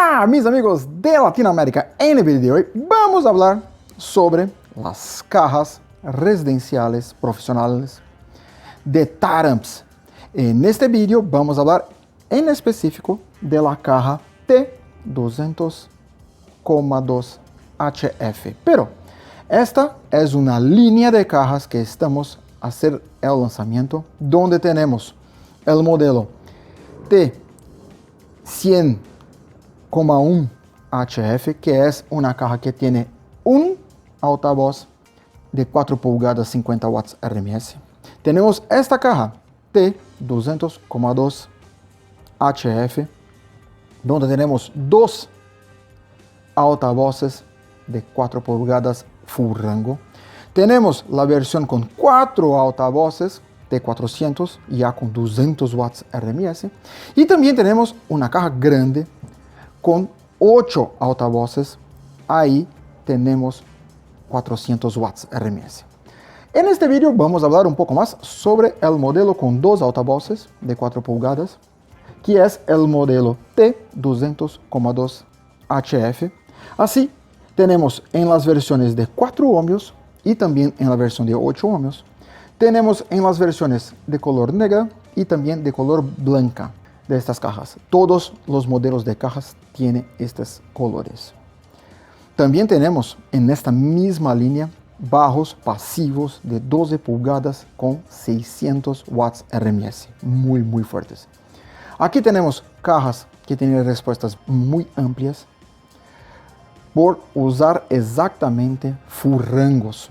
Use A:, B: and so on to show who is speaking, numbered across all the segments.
A: Hola mis amigos de Latinoamérica, en el video de hoy vamos a hablar sobre las cajas residenciales profesionales de Taramps. En este video vamos a hablar en específico de la caja T200,2 HF, pero esta es una línea de cajas que estamos a hacer el lanzamiento, donde tenemos el modelo T100,1 HF, que es una caja que tiene un altavoz de 4 pulgadas 50 watts RMS. Tenemos esta caja T200,2 HF, donde tenemos dos altavoces de 4 pulgadas full rango. Tenemos la versión con 4 altavoces T400, ya con 200 watts RMS. Y también tenemos una caja grande con 8 altavoces. Ahí tenemos 400 watts RMS. En este video vamos a hablar un poco más sobre el modelo con dos altavoces de 4 pulgadas, que es el modelo T200,2 HF. Así tenemos en las versiones de 4 ohmios y también en la versión de 8 ohmios. Tenemos en las versiones de color negra y también de color blanca de estas cajas. Todos los modelos de cajas tienen estos colores. También tenemos en esta misma línea bajos pasivos de 12 pulgadas con 600 watts RMS, muy fuertes. Aquí tenemos cajas que tienen respuestas muy amplias por usar exactamente full rangos.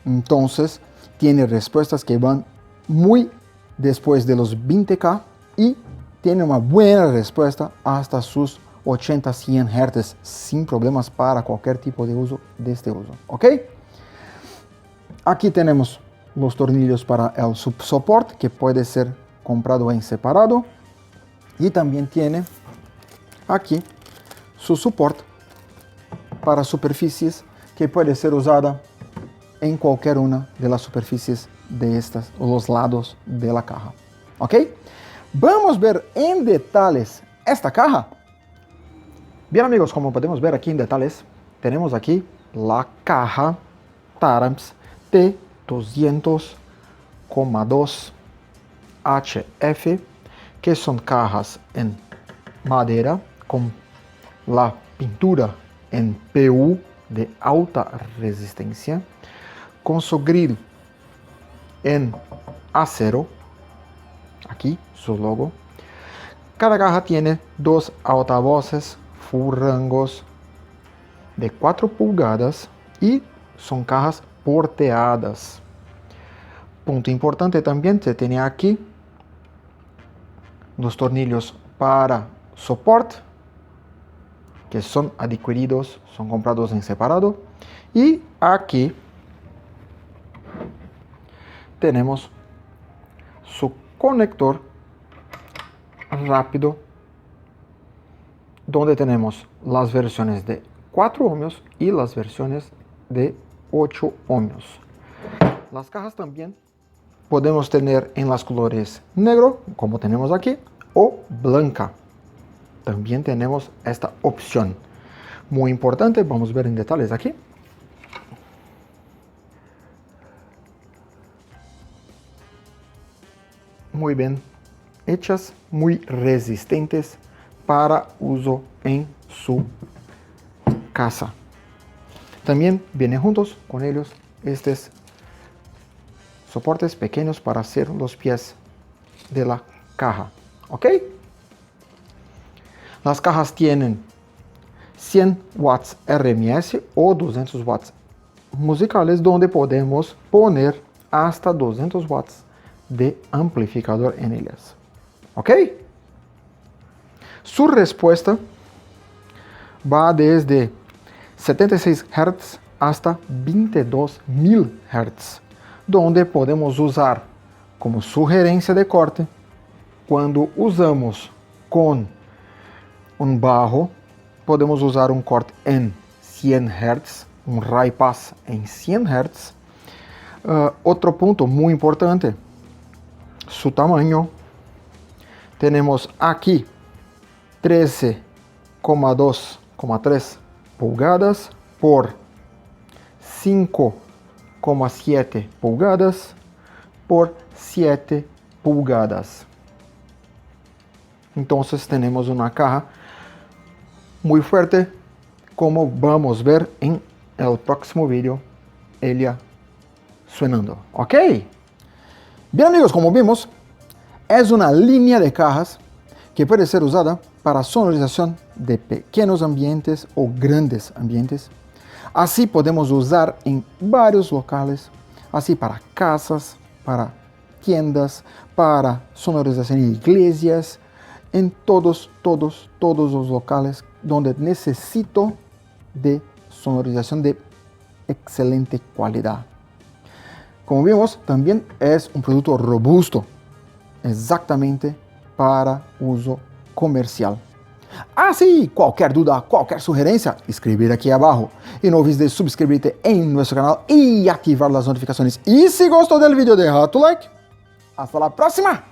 A: Entonces, tiene respuestas que van muy después de los 20K y tiene una buena respuesta hasta sus 80-100 Hz sin problemas para cualquier tipo de uso de este uso. ¿Ok? Aquí tenemos los tornillos para el subsoporte, que puede ser comprado en separado. Y también tiene aquí su soporte para superficies, que puede ser usada en cualquier una de las superficies de estas, o los lados de la caja. ¿Ok? Vamos a ver en detalles esta caja. Bien amigos, como podemos ver aquí en detalles, tenemos aquí la caja Taramps T200,2 HF, que son cajas en madera con la pintura en PU de alta resistencia, con su grill en acero, aquí su logo. Cada caja tiene dos altavoces full rangos de 4 pulgadas y son cajas porteadas. Punto importante también, se tiene aquí los tornillos para soporte, que son adquiridos, son comprados en separado. Y aquí tenemos su conector rápido, donde tenemos las versiones de 4 ohmios y las versiones de 8 ohmios. Las cajas también podemos tener en las colores negro, como tenemos aquí, o blanca. También tenemos esta opción. Muy importante, vamos a ver en detalles aquí. Muy bien hechas, muy resistentes para uso en su casa. También vienen juntos con ellos estos soportes pequeños para hacer los pies de la caja. ¿Ok? Las cajas tienen 100 watts RMS o 200 watts musicales, donde podemos poner hasta 200 watts de amplificador en ellas. ¿Ok? Su respuesta va desde 76 Hz hasta 22.000 Hz, donde podemos usar como sugerencia de corte cuando usamos con un bajo. Podemos usar un corte en 100 Hz, un high pass en 100 Hz. Otro punto muy importante, su tamaño. Tenemos aquí 13 6,2,3 pulgadas por 5,7 pulgadas por 7 pulgadas. Entonces tenemos una caja muy fuerte, como vamos a ver en el próximo video, ella sonando. ¿Ok? Bien amigos, como vimos, es una línea de cajas que puede ser usada para sonorización de pequeños ambientes o grandes ambientes. Así podemos usar en varios locales, así para casas, para tiendas, para sonorización en iglesias, en todos los locales donde necesito de sonorización de excelente calidad. Como vimos, también es un producto robusto, exactamente para uso comercial. Así, cualquier duda, cualquier sugerencia, escribir aquí abajo. Y no olvides de suscribirte en nuestro canal y activar las notificaciones. Y si gustó del video, deja tu like. Hasta la próxima.